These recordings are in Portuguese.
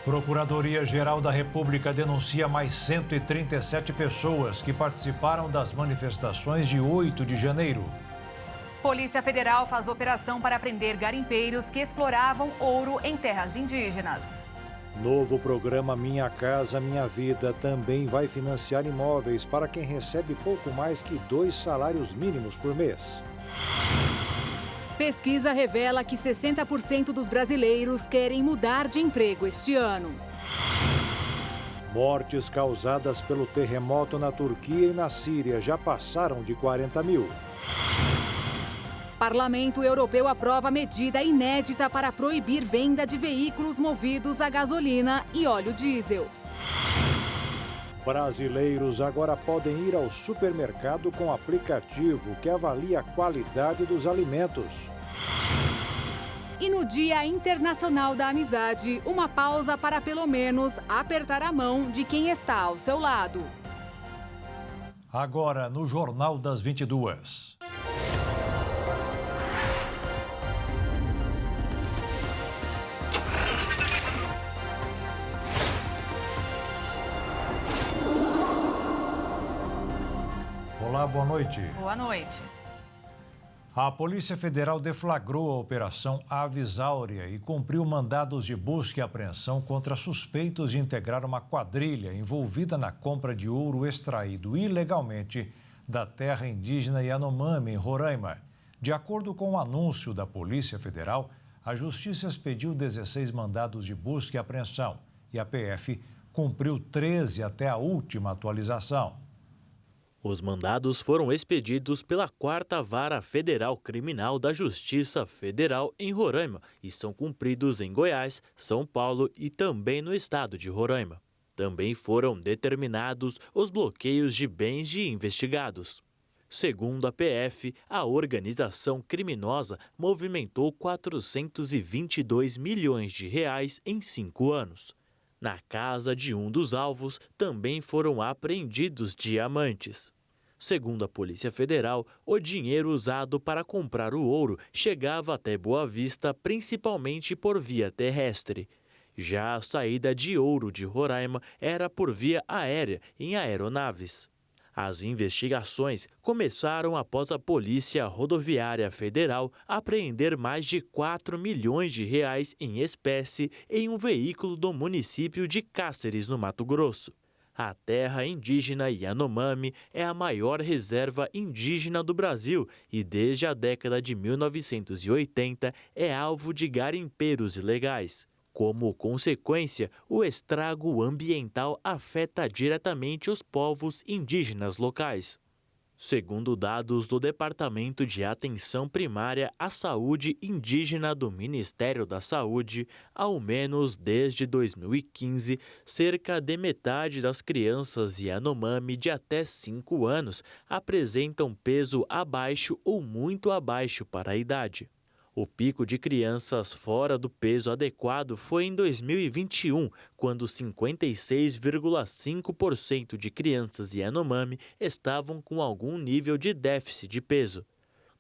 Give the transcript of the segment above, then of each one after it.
Procuradoria-Geral da República denuncia mais 137 pessoas que participaram das manifestações de 8 de janeiro. Polícia Federal faz operação para prender garimpeiros que exploravam ouro em terras indígenas. Novo programa Minha Casa Minha Vida também vai financiar imóveis para quem recebe pouco mais que 2 salários mínimos por mês. Pesquisa revela que 60% dos brasileiros querem mudar de emprego este ano. Mortes causadas pelo terremoto na Turquia e na Síria já passaram de 40 mil. Parlamento Europeu aprova medida inédita para proibir venda de veículos movidos a gasolina e óleo diesel. Brasileiros agora podem ir ao supermercado com aplicativo que avalia a qualidade dos alimentos. E no Dia Internacional da Amizade, uma pausa para pelo menos apertar a mão de quem está ao seu lado. Agora no Jornal das 22. Olá, boa noite. Boa noite. A Polícia Federal deflagrou a Operação Aves Áurea e cumpriu mandados de busca e apreensão contra suspeitos de integrar uma quadrilha envolvida na compra de ouro extraído ilegalmente da terra indígena Yanomami, em Roraima. De acordo com o anúncio da Polícia Federal, a Justiça expediu 16 mandados de busca e apreensão e a PF cumpriu 13 até a última atualização. Os mandados foram expedidos pela 4ª Vara Federal Criminal da Justiça Federal em Roraima e são cumpridos em Goiás, São Paulo e também no estado de Roraima. Também foram determinados os bloqueios de bens de investigados. Segundo a PF, a organização criminosa movimentou 422 milhões de reais em 5 anos. Na casa de um dos alvos também foram apreendidos diamantes. Segundo a Polícia Federal, o dinheiro usado para comprar o ouro chegava até Boa Vista principalmente por via terrestre. Já a saída de ouro de Roraima era por via aérea, em aeronaves. As investigações começaram após a Polícia Rodoviária Federal apreender mais de 4 milhões de reais em espécie em um veículo do município de Cáceres, no Mato Grosso. A terra indígena Yanomami é a maior reserva indígena do Brasil e desde a década de 1980 é alvo de garimpeiros ilegais. Como consequência, o estrago ambiental afeta diretamente os povos indígenas locais. Segundo dados do Departamento de Atenção Primária à Saúde Indígena do Ministério da Saúde, ao menos desde 2015, cerca de metade das crianças Yanomami de até 5 anos apresentam peso abaixo ou muito abaixo para a idade. O pico de crianças fora do peso adequado foi em 2021, quando 56,5% de crianças Yanomami estavam com algum nível de déficit de peso.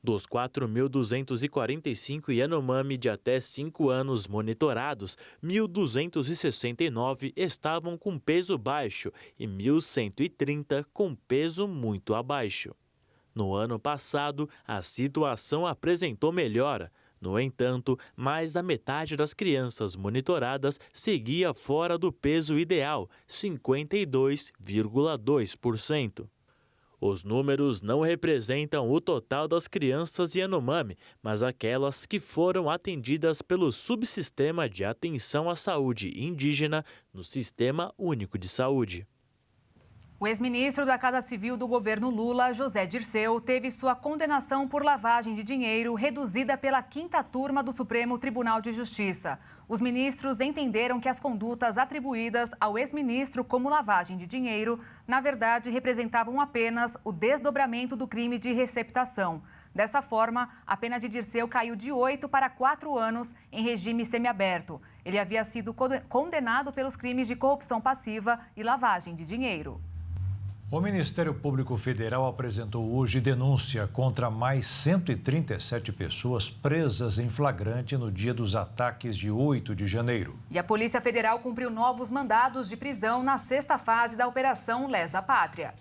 Dos 4.245 Yanomami de até 5 anos monitorados, 1.269 estavam com peso baixo e 1.130 com peso muito abaixo. No ano passado, a situação apresentou melhora. No entanto, mais da metade das crianças monitoradas seguia fora do peso ideal, 52,2%. Os números não representam o total das crianças Yanomami, mas aquelas que foram atendidas pelo Subsistema de Atenção à Saúde Indígena no Sistema Único de Saúde. O ex-ministro da Casa Civil do governo Lula, José Dirceu, teve sua condenação por lavagem de dinheiro reduzida pela 5ª turma do Supremo Tribunal de Justiça. Os ministros entenderam que as condutas atribuídas ao ex-ministro como lavagem de dinheiro, na verdade, representavam apenas o desdobramento do crime de receptação. Dessa forma, a pena de Dirceu caiu de 8 para 4 anos em regime semiaberto. Ele havia sido condenado pelos crimes de corrupção passiva e lavagem de dinheiro. O Ministério Público Federal apresentou hoje denúncia contra mais 137 pessoas presas em flagrante no dia dos ataques de 8 de janeiro. E a Polícia Federal cumpriu novos mandados de prisão na sexta fase da Operação Lesa Pátria.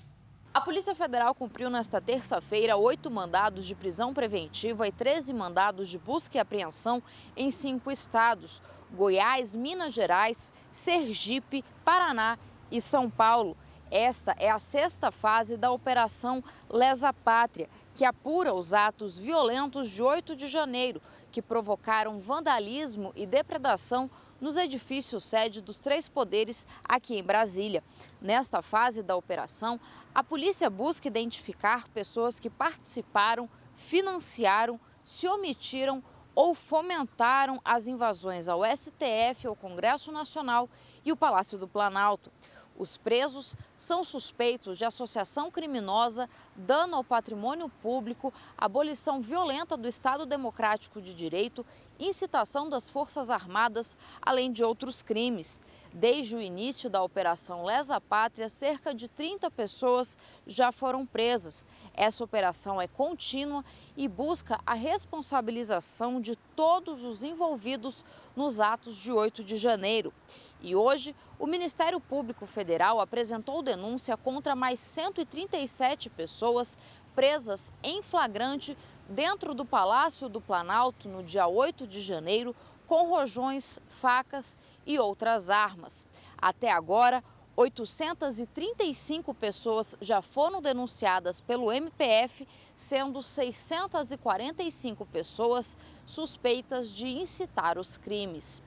A Polícia Federal cumpriu nesta terça-feira 8 mandados de prisão preventiva e 13 mandados de busca e apreensão em 5 estados: Goiás, Minas Gerais, Sergipe, Paraná e São Paulo. Esta é a sexta fase da Operação Lesa Pátria, que apura os atos violentos de 8 de janeiro, que provocaram vandalismo e depredação nos edifícios sede dos 3 poderes aqui em Brasília. Nesta fase da operação, a polícia busca identificar pessoas que participaram, financiaram, se omitiram ou fomentaram as invasões ao STF, ao Congresso Nacional e o Palácio do Planalto. Os presos são suspeitos de associação criminosa, dano ao patrimônio público, abolição violenta do Estado Democrático de Direito, incitação das Forças Armadas, além de outros crimes. Desde o início da Operação Lesa Pátria, cerca de 30 pessoas já foram presas. Essa operação é contínua e busca a responsabilização de todos os envolvidos nos atos de 8 de janeiro. E hoje, o Ministério Público Federal apresentou denúncia contra mais 137 pessoas presas em flagrante dentro do Palácio do Planalto no dia 8 de janeiro, com rojões, facas e outras armas. Até agora, 835 pessoas já foram denunciadas pelo MPF, sendo 645 pessoas suspeitas de incitar os crimes.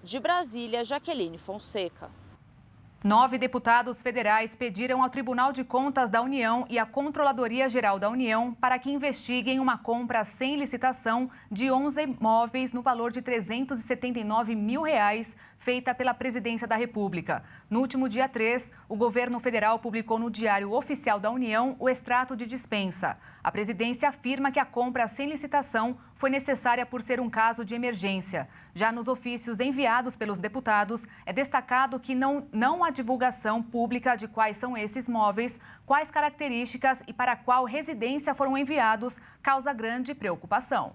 De Brasília, Jaqueline Fonseca. 9 deputados federais pediram ao Tribunal de Contas da União e à Controladoria Geral da União para que investiguem uma compra sem licitação de 11 imóveis no valor de R$ 379 mil feita pela Presidência da República. No último dia 3, o governo federal publicou no Diário Oficial da União o extrato de dispensa. A presidência afirma que a compra sem licitação foi necessária por ser um caso de emergência. Já nos ofícios enviados pelos deputados, é destacado que não há divulgação pública de quais são esses móveis, quais características e para qual residência foram enviados, causa grande preocupação.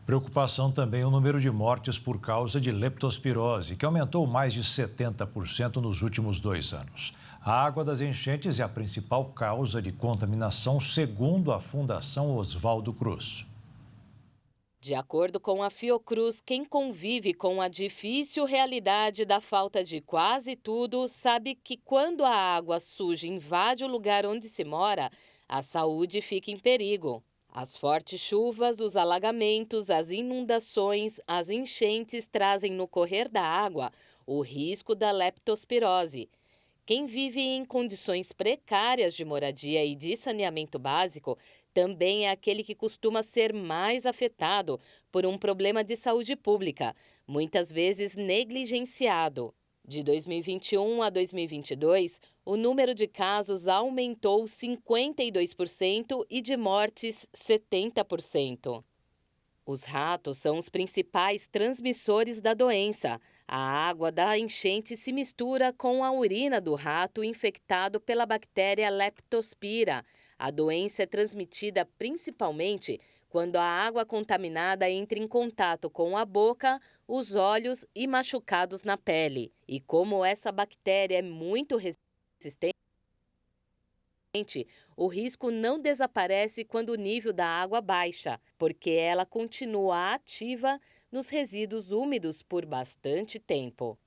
Preocupação também o número de mortes por causa de leptospirose, que aumentou mais de 70% nos últimos 2 anos. A água das enchentes é a principal causa de contaminação, segundo a Fundação Oswaldo Cruz. De acordo com a Fiocruz, quem convive com a difícil realidade da falta de quase tudo sabe que quando a água suja invade o lugar onde se mora, a saúde fica em perigo. As fortes chuvas, os alagamentos, as inundações, as enchentes trazem no correr da água o risco da leptospirose. Quem vive em condições precárias de moradia e de saneamento básico também é aquele que costuma ser mais afetado por um problema de saúde pública, muitas vezes negligenciado. De 2021 a 2022, o número de casos aumentou 52% e de mortes 70%. Os ratos são os principais transmissores da doença. A água da enchente se mistura com a urina do rato infectado pela bactéria Leptospira. A doença é transmitida principalmente quando a água contaminada entra em contato com a boca, os olhos e machucados na pele. E como essa bactéria é muito resistente, o risco não desaparece quando o nível da água baixa, porque ela continua ativa nos resíduos úmidos por bastante tempo.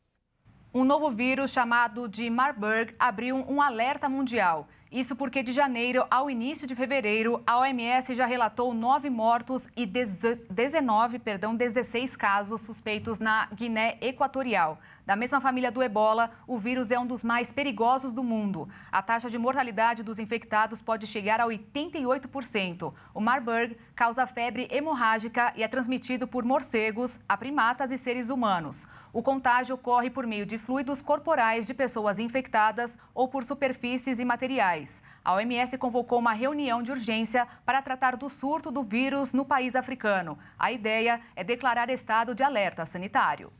Um novo vírus chamado de Marburg abriu um alerta mundial. Isso porque de janeiro ao início de fevereiro, a OMS já relatou 9 mortos e 16 casos suspeitos na Guiné Equatorial. Da mesma família do ebola, o vírus é um dos mais perigosos do mundo. A taxa de mortalidade dos infectados pode chegar a 88%. O Marburg causa febre hemorrágica e é transmitido por morcegos a primatas e seres humanos. O contágio ocorre por meio de fluidos corporais de pessoas infectadas ou por superfícies e materiais. A OMS convocou uma reunião de urgência para tratar do surto do vírus no país africano. A ideia é declarar estado de alerta sanitário.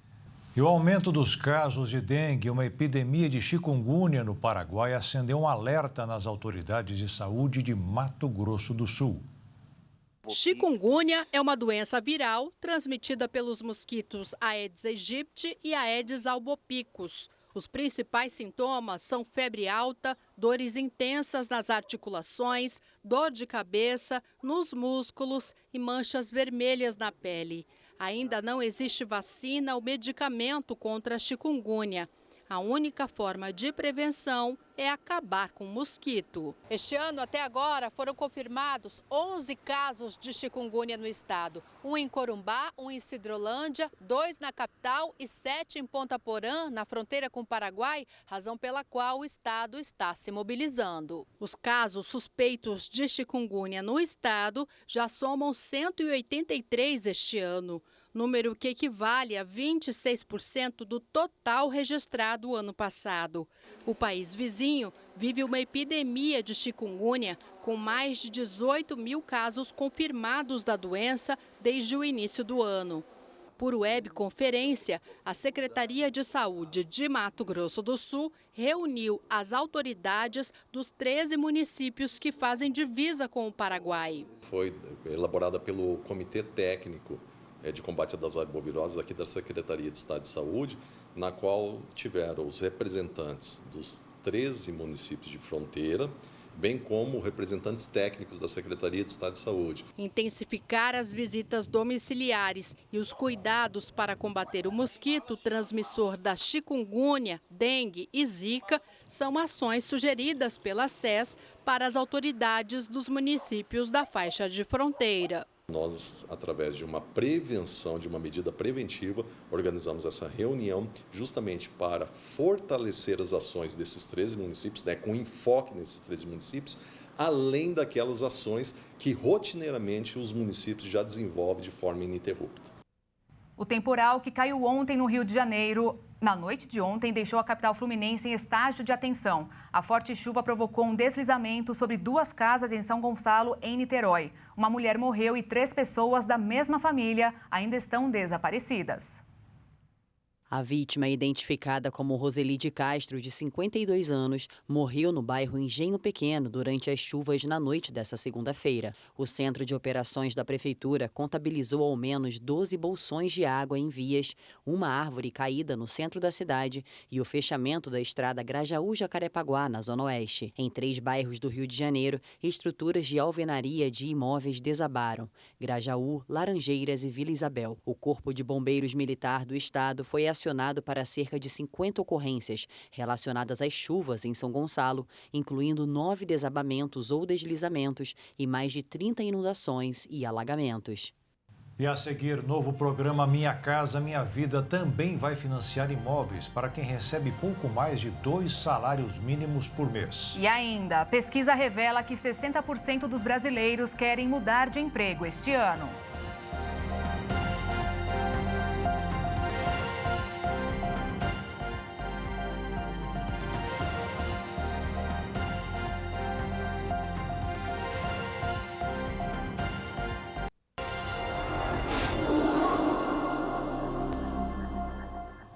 E o aumento dos casos de dengue, uma epidemia de chikungunya no Paraguai, acendeu um alerta nas autoridades de saúde de Mato Grosso do Sul. Chikungunya é uma doença viral transmitida pelos mosquitos Aedes aegypti e Aedes albopicus. Os principais sintomas são febre alta, dores intensas nas articulações, dor de cabeça, nos músculos e manchas vermelhas na pele. Ainda não existe vacina ou medicamento contra a chikungunya. A única forma de prevenção é acabar com o mosquito. Este ano, até agora, foram confirmados 11 casos de chikungunya no estado. Um em Corumbá, um em Sidrolândia, 2 na capital e 7 em Ponta Porã, na fronteira com o Paraguai, razão pela qual o estado está se mobilizando. Os casos suspeitos de chikungunya no estado já somam 183 este ano, número que equivale a 26% do total registrado ano passado. O país vizinho vive uma epidemia de chikungunya, com mais de 18 mil casos confirmados da doença desde o início do ano. Por webconferência, a Secretaria de Saúde de Mato Grosso do Sul reuniu as autoridades dos 13 municípios que fazem divisa com o Paraguai. Foi elaborada pelo Comitê Técnico de Combate das Arboviroses aqui da Secretaria de Estado de Saúde, na qual tiveram os representantes dos 13 municípios de fronteira, bem como representantes técnicos da Secretaria de Estado de Saúde. Intensificar as visitas domiciliares e os cuidados para combater o mosquito transmissor da chikungunya, dengue e zika são ações sugeridas pela SES para as autoridades dos municípios da faixa de fronteira. Nós, através de uma prevenção, de uma medida preventiva, organizamos essa reunião justamente para fortalecer as ações desses 13 municípios, com enfoque nesses 13 municípios, além daquelas ações que rotineiramente os municípios já desenvolvem de forma ininterrupta. O temporal que caiu ontem no Rio de Janeiro, na noite de ontem, deixou a capital fluminense em estágio de atenção. A forte chuva provocou um deslizamento sobre 2 casas em São Gonçalo, em Niterói. Uma mulher morreu e 3 pessoas da mesma família ainda estão desaparecidas. A vítima, identificada como Roseli de Castro, de 52 anos, morreu no bairro Engenho Pequeno durante as chuvas na noite desta segunda-feira. O Centro de Operações da Prefeitura contabilizou ao menos 12 bolsões de água em vias, uma árvore caída no centro da cidade e o fechamento da estrada Grajaú-Jacarepaguá, na Zona Oeste. Em 3 bairros do Rio de Janeiro, estruturas de alvenaria de imóveis desabaram: Grajaú, Laranjeiras e Vila Isabel. O Corpo de Bombeiros Militar do Estado foi acionado para cerca de 50 ocorrências relacionadas às chuvas em São Gonçalo, incluindo 9 desabamentos ou deslizamentos e mais de 30 inundações e alagamentos. E a seguir, novo programa Minha Casa Minha Vida também vai financiar imóveis para quem recebe pouco mais de 2 salários mínimos por mês. E ainda, a pesquisa revela que 60% dos brasileiros querem mudar de emprego este ano.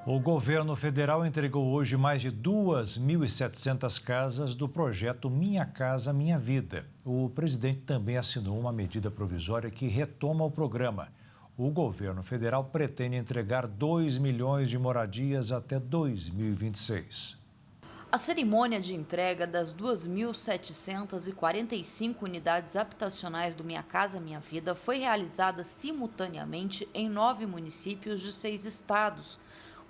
O governo federal entregou hoje mais de 2.700 casas do projeto Minha Casa Minha Vida. O presidente também assinou uma medida provisória que retoma o programa. O governo federal pretende entregar 2 milhões de moradias até 2026. A cerimônia de entrega das 2.745 unidades habitacionais do Minha Casa Minha Vida foi realizada simultaneamente em 9 municípios de 6 estados.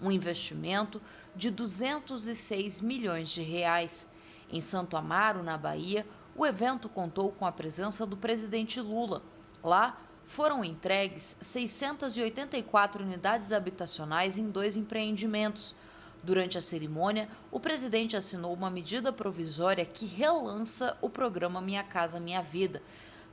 Um investimento de 206 milhões de reais. Em Santo Amaro, na Bahia, o evento contou com a presença do presidente Lula. Lá, foram entregues 684 unidades habitacionais em 2 empreendimentos. Durante a cerimônia, o presidente assinou uma medida provisória que relança o programa Minha Casa Minha Vida.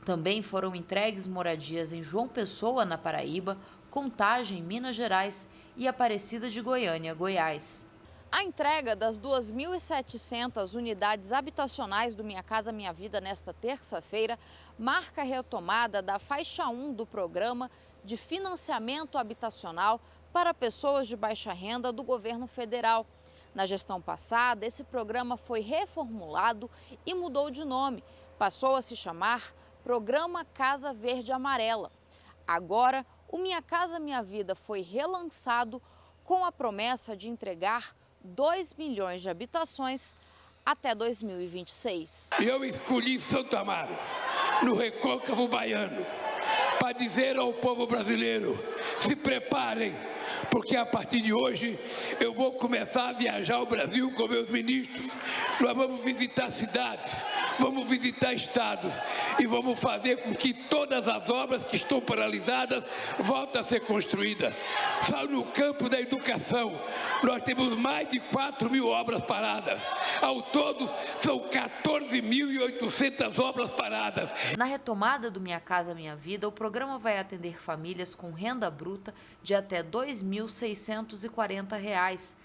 Também foram entregues moradias em João Pessoa, na Paraíba, Contagem, Minas Gerais e Aparecida de Goiânia, Goiás. A entrega das 2.700 unidades habitacionais do Minha Casa Minha Vida nesta terça-feira marca a retomada da faixa 1 do programa de financiamento habitacional para pessoas de baixa renda do governo federal. Na gestão passada, esse programa foi reformulado e mudou de nome. Passou a se chamar Programa Casa Verde Amarela. Agora, o Minha Casa Minha Vida foi relançado com a promessa de entregar 2 milhões de habitações até 2026. Eu escolhi Santo Amaro, no recôncavo baiano, para dizer ao povo brasileiro: se preparem, porque a partir de hoje eu vou começar a viajar o Brasil com meus ministros. Nós vamos visitar cidades, vamos visitar estados e vamos fazer com que todas as obras que estão paralisadas voltem a ser construídas. Só no campo da educação nós temos mais de 4.000 obras paradas. Ao todo são 14.800 obras paradas. Na retomada do Minha Casa Minha Vida, o programa vai atender famílias com renda bruta de até R$ 2.640.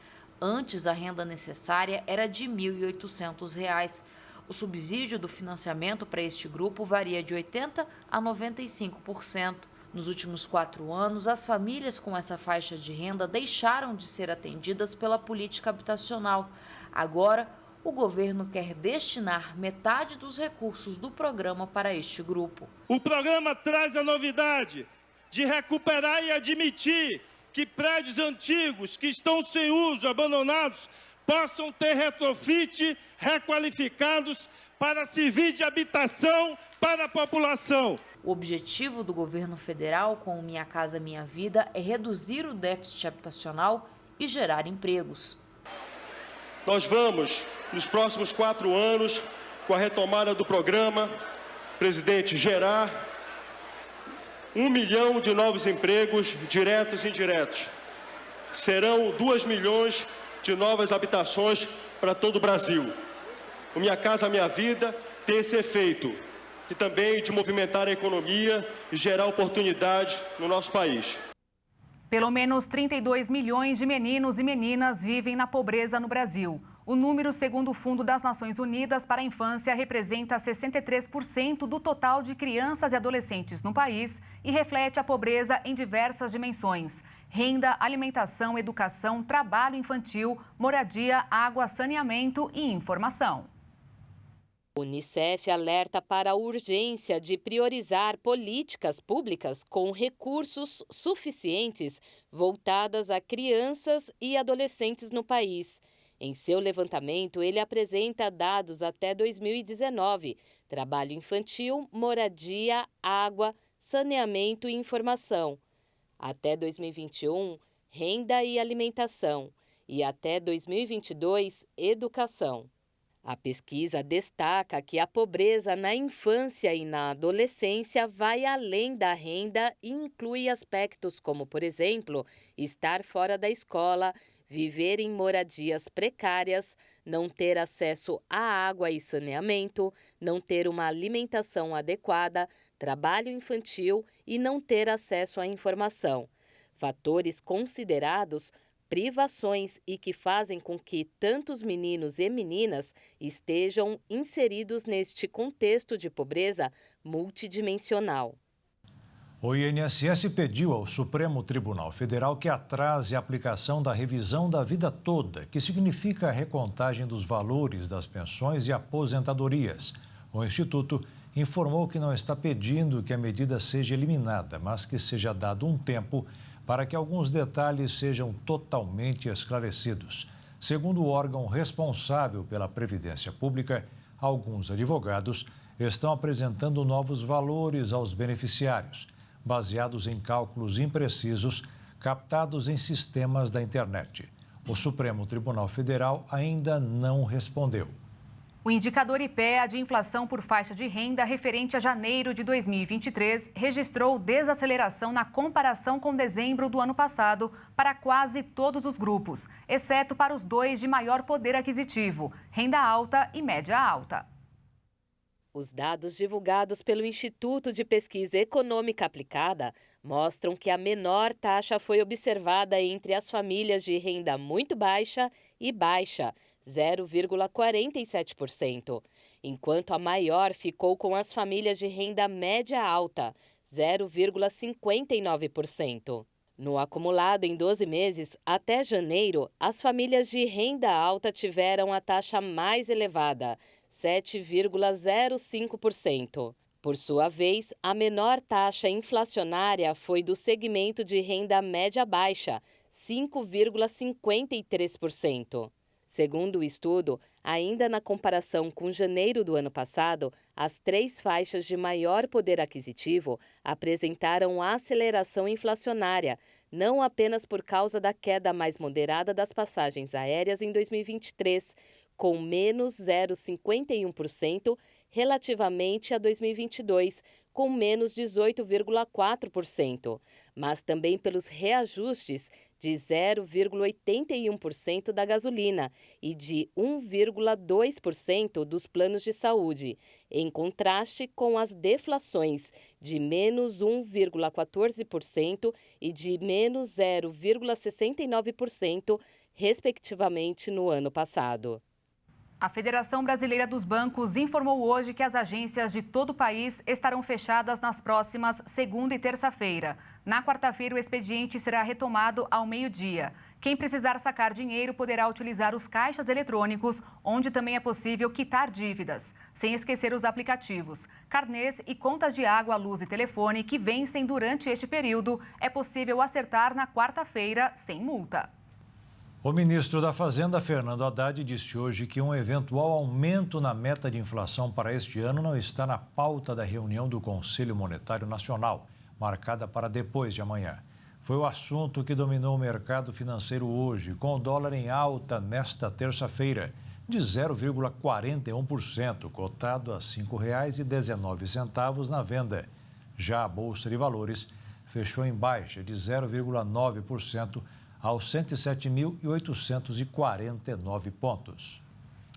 Antes, a renda necessária era de R$ 1.800. O subsídio do financiamento para este grupo varia de 80% a 95%. Nos últimos 4 anos, as famílias com essa faixa de renda deixaram de ser atendidas pela política habitacional. Agora, o governo quer destinar metade dos recursos do programa para este grupo. O programa traz a novidade de recuperar e admitir que prédios antigos que estão sem uso, abandonados, possam ter retrofit requalificados para servir de habitação para a população. O objetivo do governo federal com o Minha Casa Minha Vida é reduzir o déficit habitacional e gerar empregos. Nós vamos, nos próximos 4 anos, com a retomada do programa, presidente, gerar 1 milhão de novos empregos diretos e indiretos. Serão 2 milhões de novas habitações para todo o Brasil. O Minha Casa Minha Vida tem esse efeito e também de movimentar a economia e gerar oportunidade no nosso país. Pelo menos 32 milhões de meninos e meninas vivem na pobreza no Brasil. O número, segundo o Fundo das Nações Unidas para a Infância, representa 63% do total de crianças e adolescentes no país e reflete a pobreza em diversas dimensões: renda, alimentação, educação, trabalho infantil, moradia, água, saneamento e informação. O Unicef alerta para a urgência de priorizar políticas públicas com recursos suficientes voltadas a crianças e adolescentes no país. Em seu levantamento, ele apresenta dados até 2019: trabalho infantil, moradia, água, saneamento e informação. Até 2021, renda e alimentação. E até 2022, educação. A pesquisa destaca que a pobreza na infância e na adolescência vai além da renda e inclui aspectos como, por exemplo, estar fora da escola, viver em moradias precárias, não ter acesso à água e saneamento, não ter uma alimentação adequada, trabalho infantil e não ter acesso à informação. Fatores considerados privações e que fazem com que tantos meninos e meninas estejam inseridos neste contexto de pobreza multidimensional. O INSS pediu ao Supremo Tribunal Federal que atrase a aplicação da revisão da vida toda, que significa a recontagem dos valores das pensões e aposentadorias. O Instituto informou que não está pedindo que a medida seja eliminada, mas que seja dado um tempo para que alguns detalhes sejam totalmente esclarecidos. Segundo o órgão responsável pela Previdência Pública, alguns advogados estão apresentando novos valores aos beneficiários, baseados em cálculos imprecisos captados em sistemas da internet. O Supremo Tribunal Federal ainda não respondeu. O indicador IPEA de inflação por faixa de renda referente a janeiro de 2023 registrou desaceleração na comparação com dezembro do ano passado para quase todos os grupos, exceto para os 2 de maior poder aquisitivo, renda alta e média alta. Os dados divulgados pelo Instituto de Pesquisa Econômica Aplicada mostram que a menor taxa foi observada entre as famílias de renda muito baixa e baixa, 0,47%, enquanto a maior ficou com as famílias de renda média alta, 0,59%. No acumulado em 12 meses, até janeiro, as famílias de renda alta tiveram a taxa mais elevada, 7,05%. Por sua vez, a menor taxa inflacionária foi do segmento de renda média-baixa, 5,53%. Segundo o estudo, ainda na comparação com janeiro do ano passado, as 3 faixas de maior poder aquisitivo apresentaram aceleração inflacionária, não apenas por causa da queda mais moderada das passagens aéreas em 2023, com menos 0,51%, relativamente a 2022, com menos 18,4%, mas também pelos reajustes de 0,81% da gasolina e de 1,2% dos planos de saúde, em contraste com as deflações de menos 1,14% e de menos 0,69%, respectivamente, no ano passado. A Federação Brasileira dos Bancos informou hoje que as agências de todo o país estarão fechadas nas próximas segunda e terça-feira. Na quarta-feira, o expediente será retomado ao meio-dia. Quem precisar sacar dinheiro poderá utilizar os caixas eletrônicos, onde também é possível quitar dívidas, sem esquecer os aplicativos. Carnês e contas de água, luz e telefone que vencem durante este período é possível acertar na quarta-feira sem multa. O ministro da Fazenda, Fernando Haddad, disse hoje que um eventual aumento na meta de inflação para este ano não está na pauta da reunião do Conselho Monetário Nacional, marcada para depois de amanhã. Foi o assunto que dominou o mercado financeiro hoje, com o dólar em alta nesta terça-feira, de 0,41%, cotado a R$ 5,19 na venda. Já a Bolsa de Valores fechou em baixa de 0,9%, aos 107.849 pontos.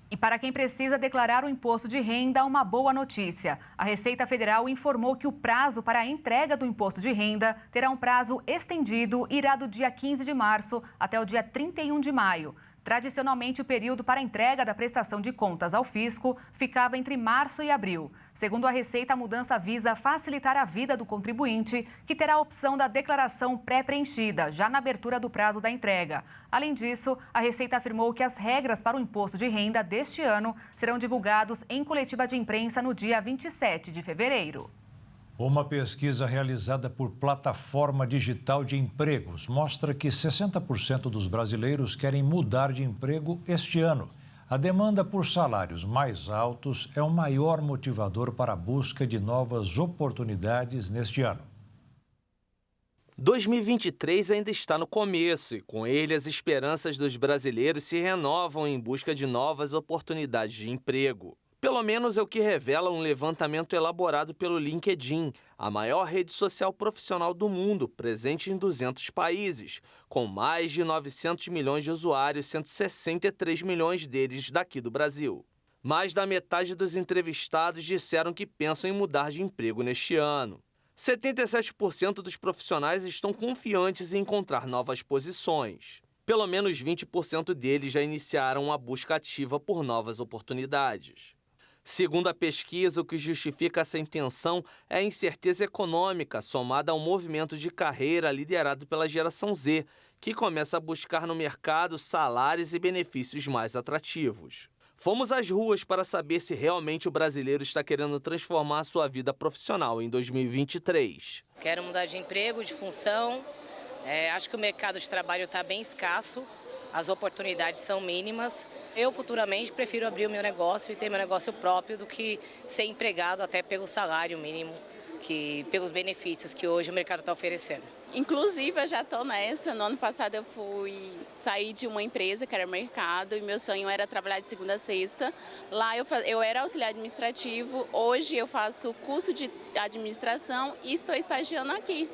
E para quem precisa declarar o imposto de renda, uma boa notícia. A Receita Federal informou que o prazo para a entrega do imposto de renda terá um prazo estendido e irá do dia 15 de março até o dia 31 de maio. Tradicionalmente, o período para a entrega da prestação de contas ao fisco ficava entre março e abril. Segundo a Receita, a mudança visa facilitar a vida do contribuinte, que terá a opção da declaração pré-preenchida, já na abertura do prazo da entrega. Além disso, a Receita afirmou que as regras para o imposto de renda deste ano serão divulgados em coletiva de imprensa no dia 27 de fevereiro. Uma pesquisa realizada por plataforma digital de empregos mostra que 60% dos brasileiros querem mudar de emprego este ano. A demanda por salários mais altos é o maior motivador para a busca de novas oportunidades neste ano. 2023 ainda está no começo e, com ele, as esperanças dos brasileiros se renovam em busca de novas oportunidades de emprego. Pelo menos é o que revela um levantamento elaborado pelo LinkedIn, a maior rede social profissional do mundo, presente em 200 países, com mais de 900 milhões de usuários, 163 milhões deles daqui do Brasil. Mais da metade dos entrevistados disseram que pensam em mudar de emprego neste ano. 77% dos profissionais estão confiantes em encontrar novas posições. Pelo menos 20% deles já iniciaram a busca ativa por novas oportunidades. Segundo a pesquisa, o que justifica essa intenção é a incerteza econômica, somada ao movimento de carreira liderado pela geração Z, que começa a buscar no mercado salários e benefícios mais atrativos. Fomos às ruas para saber se realmente o brasileiro está querendo transformar a sua vida profissional em 2023. Quero mudar de emprego, de função. Acho que o mercado de trabalho está bem escasso. As oportunidades são mínimas. Eu, futuramente, prefiro abrir o meu negócio e ter meu negócio próprio do que ser empregado até pelo salário mínimo, pelos benefícios que hoje o mercado está oferecendo. Inclusive, eu já estou nessa. No ano passado, eu saí de uma empresa que era mercado e meu sonho era trabalhar de segunda a sexta. Lá eu era auxiliar administrativo. Hoje eu faço curso de administração e estou estagiando aqui.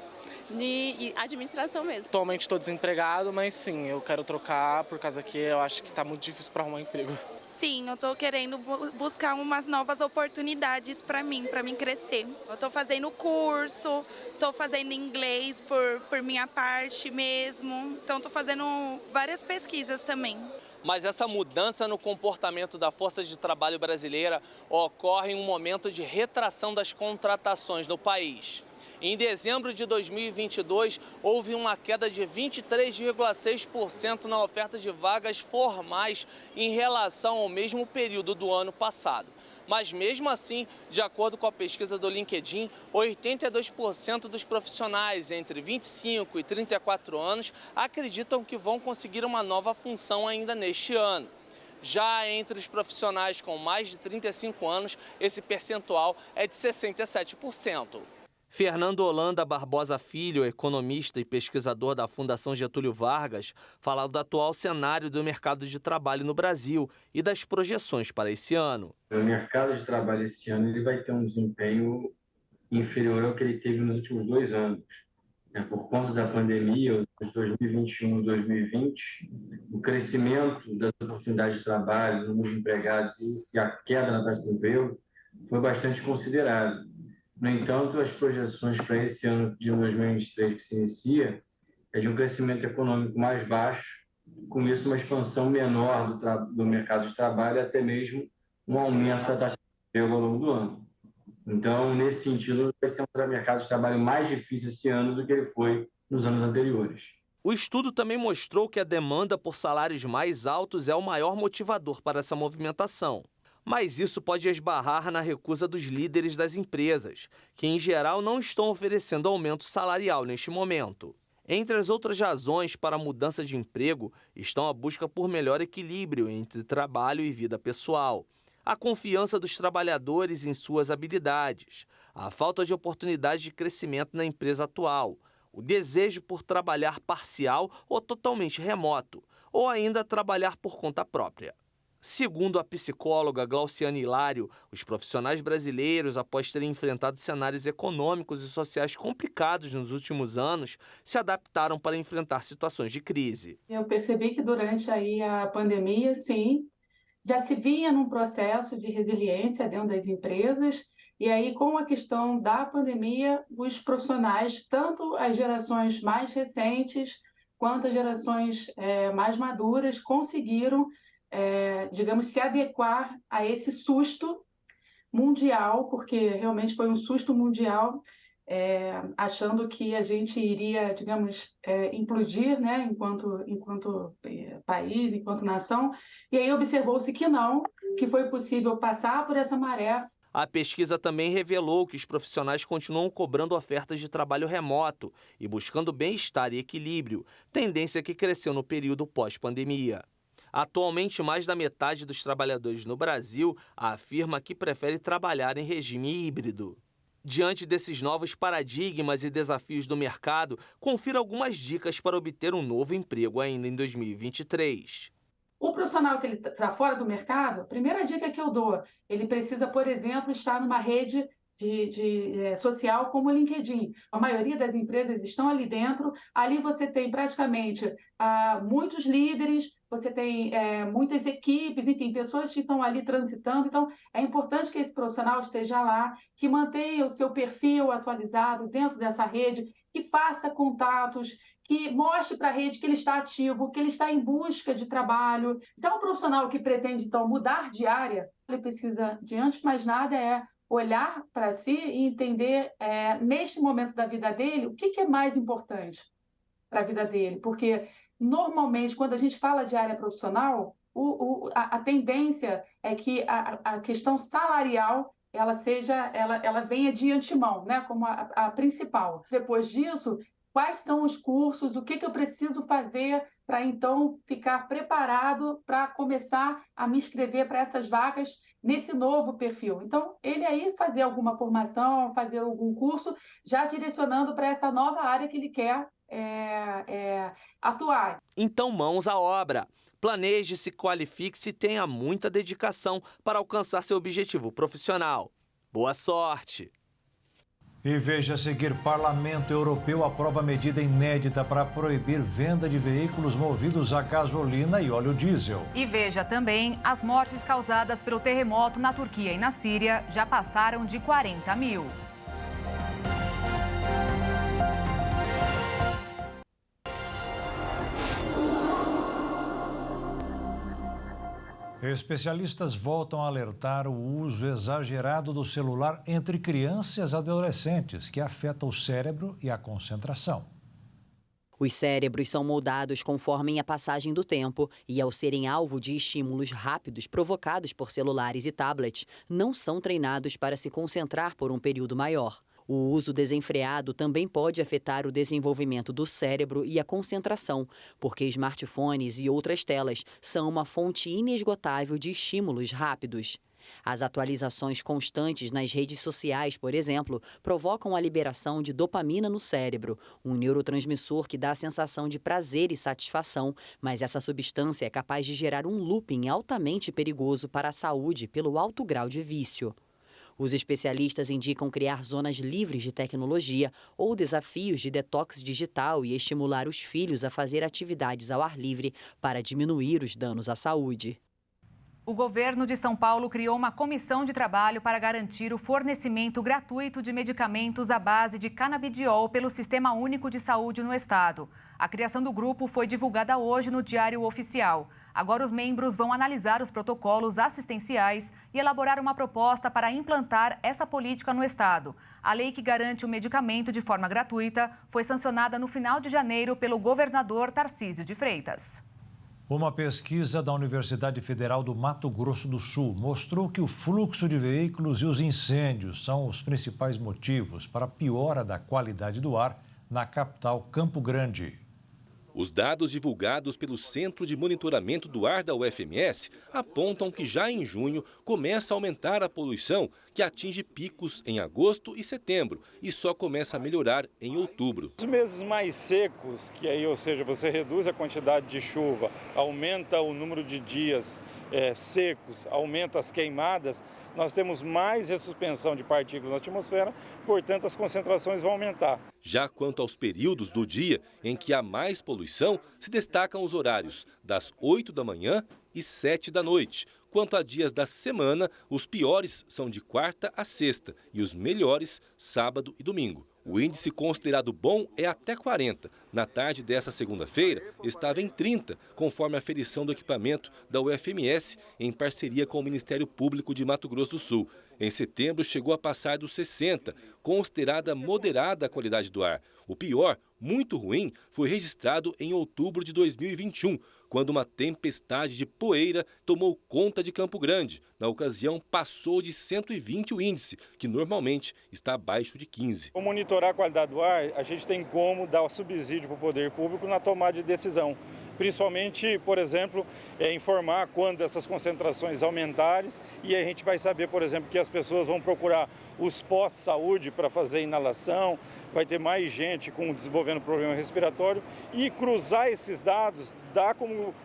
De administração mesmo. Atualmente estou desempregado, mas sim, eu quero trocar por causa que eu acho que está muito difícil para arrumar emprego. Sim, eu estou querendo buscar umas novas oportunidades para mim crescer. Eu estou fazendo curso, estou fazendo inglês por minha parte mesmo, então estou fazendo várias pesquisas também. Mas essa mudança no comportamento da força de trabalho brasileira ocorre em um momento de retração das contratações no país. Em dezembro de 2022, houve uma queda de 23,6% na oferta de vagas formais em relação ao mesmo período do ano passado. Mas mesmo assim, de acordo com a pesquisa do LinkedIn, 82% dos profissionais entre 25 e 34 anos acreditam que vão conseguir uma nova função ainda neste ano. Já entre os profissionais com mais de 35 anos, esse percentual é de 67%. Fernando Holanda Barbosa Filho, economista e pesquisador da Fundação Getúlio Vargas, fala do atual cenário do mercado de trabalho no Brasil e das projeções para esse ano. O mercado de trabalho esse ano ele vai ter um desempenho inferior ao que ele teve nos últimos 2 anos. Por conta da pandemia, os 2021 e 2020, o crescimento das oportunidades de trabalho, do número de empregados e a queda na taxa de desemprego foi bastante considerável. No entanto, as projeções para esse ano de 2023 que se inicia é de um crescimento econômico mais baixo, com isso uma expansão menor do mercado de trabalho, até mesmo um aumento da taxa de desemprego ao longo do ano. Então, nesse sentido, vai ser um mercado de trabalho mais difícil esse ano do que ele foi nos anos anteriores. O estudo também mostrou que a demanda por salários mais altos é o maior motivador para essa movimentação. Mas isso pode esbarrar na recusa dos líderes das empresas, que em geral não estão oferecendo aumento salarial neste momento. Entre as outras razões para a mudança de emprego estão a busca por melhor equilíbrio entre trabalho e vida pessoal, a confiança dos trabalhadores em suas habilidades, a falta de oportunidade de crescimento na empresa atual, o desejo por trabalhar parcial ou totalmente remoto, ou ainda trabalhar por conta própria. Segundo a psicóloga Glauciane Hilário, os profissionais brasileiros, após terem enfrentado cenários econômicos e sociais complicados nos últimos anos, se adaptaram para enfrentar situações de crise. Eu percebi que durante aí a pandemia, sim, já se vinha num processo de resiliência dentro das empresas, e aí com a questão da pandemia, os profissionais, tanto as gerações mais recentes quanto as gerações mais maduras, conseguiram digamos, se adequar a esse susto mundial, porque realmente foi um susto mundial, achando que a gente iria, digamos, implodir, né, enquanto país, enquanto nação, e aí observou-se que não, que foi possível passar por essa maré. A pesquisa também revelou que os profissionais continuam cobrando ofertas de trabalho remoto e buscando bem-estar e equilíbrio, tendência que cresceu no período pós-pandemia. Atualmente, mais da metade dos trabalhadores no Brasil afirma que prefere trabalhar em regime híbrido. Diante desses novos paradigmas e desafios do mercado, confira algumas dicas para obter um novo emprego ainda em 2023. O profissional que ele está fora do mercado, a primeira dica que eu dou, ele precisa, por exemplo, estar numa rede social como o LinkedIn. A maioria das empresas estão ali dentro. Ali você tem praticamente muitos líderes, você tem muitas equipes, enfim, pessoas que estão ali transitando. Então, é importante que esse profissional esteja lá, que mantenha o seu perfil atualizado dentro dessa rede, que faça contatos, que mostre para a rede que ele está ativo, que ele está em busca de trabalho. Então, o profissional que pretende, então, mudar de área, ele precisa, de antes de mais nada, olhar para si e entender, neste momento da vida dele, o que é mais importante para a vida dele. Porque, normalmente, quando a gente fala de área profissional, a tendência é que a questão salarial ela venha de antemão, né, como a principal. Depois disso, quais são os cursos, o que eu preciso fazer para, então, ficar preparado para começar a me inscrever para essas vagas nesse novo perfil. Então, ele aí fazer alguma formação, fazer algum curso, já direcionando para essa nova área que ele quer atuar. Então, mãos à obra. Planeje-se, qualifique-se e tenha muita dedicação para alcançar seu objetivo profissional. Boa sorte! E veja a seguir, Parlamento Europeu aprova medida inédita para proibir venda de veículos movidos a gasolina e óleo diesel. E veja também, as mortes causadas pelo terremoto na Turquia e na Síria já passaram de 40 mil. Especialistas voltam a alertar o uso exagerado do celular entre crianças e adolescentes, que afeta o cérebro e a concentração. Os cérebros são moldados conforme a passagem do tempo e, ao serem alvo de estímulos rápidos provocados por celulares e tablets, não são treinados para se concentrar por um período maior. O uso desenfreado também pode afetar o desenvolvimento do cérebro e a concentração, porque smartphones e outras telas são uma fonte inesgotável de estímulos rápidos. As atualizações constantes nas redes sociais, por exemplo, provocam a liberação de dopamina no cérebro, um neurotransmissor que dá a sensação de prazer e satisfação, mas essa substância é capaz de gerar um looping altamente perigoso para a saúde pelo alto grau de vício. Os especialistas indicam criar zonas livres de tecnologia ou desafios de detox digital e estimular os filhos a fazer atividades ao ar livre para diminuir os danos à saúde. O governo de São Paulo criou uma comissão de trabalho para garantir o fornecimento gratuito de medicamentos à base de canabidiol pelo Sistema Único de Saúde no estado. A criação do grupo foi divulgada hoje no Diário Oficial. Agora os membros vão analisar os protocolos assistenciais e elaborar uma proposta para implantar essa política no estado. A lei que garante o medicamento de forma gratuita foi sancionada no final de janeiro pelo governador Tarcísio de Freitas. Uma pesquisa da Universidade Federal do Mato Grosso do Sul mostrou que o fluxo de veículos e os incêndios são os principais motivos para a piora da qualidade do ar na capital Campo Grande. Os dados divulgados pelo Centro de Monitoramento do Ar da UFMS apontam que já em junho começa a aumentar a poluição, que atinge picos em agosto e setembro e só começa a melhorar em outubro. Os meses mais secos, que aí, ou seja, você reduz a quantidade de chuva, aumenta o número de dias secos, aumenta as queimadas, nós temos mais ressuspensão de partículas na atmosfera, portanto as concentrações vão aumentar. Já quanto aos períodos do dia em que há mais poluição, se destacam os horários das 8 da manhã e 7 da noite. Quanto a dias da semana, os piores são de quarta a sexta e os melhores, sábado e domingo. O índice considerado bom é até 40. Na tarde dessa segunda-feira, estava em 30, conforme a aferição do equipamento da UFMS, em parceria com o Ministério Público de Mato Grosso do Sul. Em setembro, chegou a passar dos 60, considerada moderada a qualidade do ar. O pior, muito ruim, foi registrado em outubro de 2021, quando uma tempestade de poeira tomou conta de Campo Grande. Na ocasião, passou de 120 o índice, que normalmente está abaixo de 15. Ao monitorar a qualidade do ar, a gente tem como dar subsídio para o poder público na tomada de decisão. Principalmente, por exemplo, informar quando essas concentrações aumentarem e a gente vai saber, por exemplo, que as pessoas vão procurar os pós-saúde para fazer inalação, vai ter mais gente desenvolvendo problema respiratório e cruzar esses dados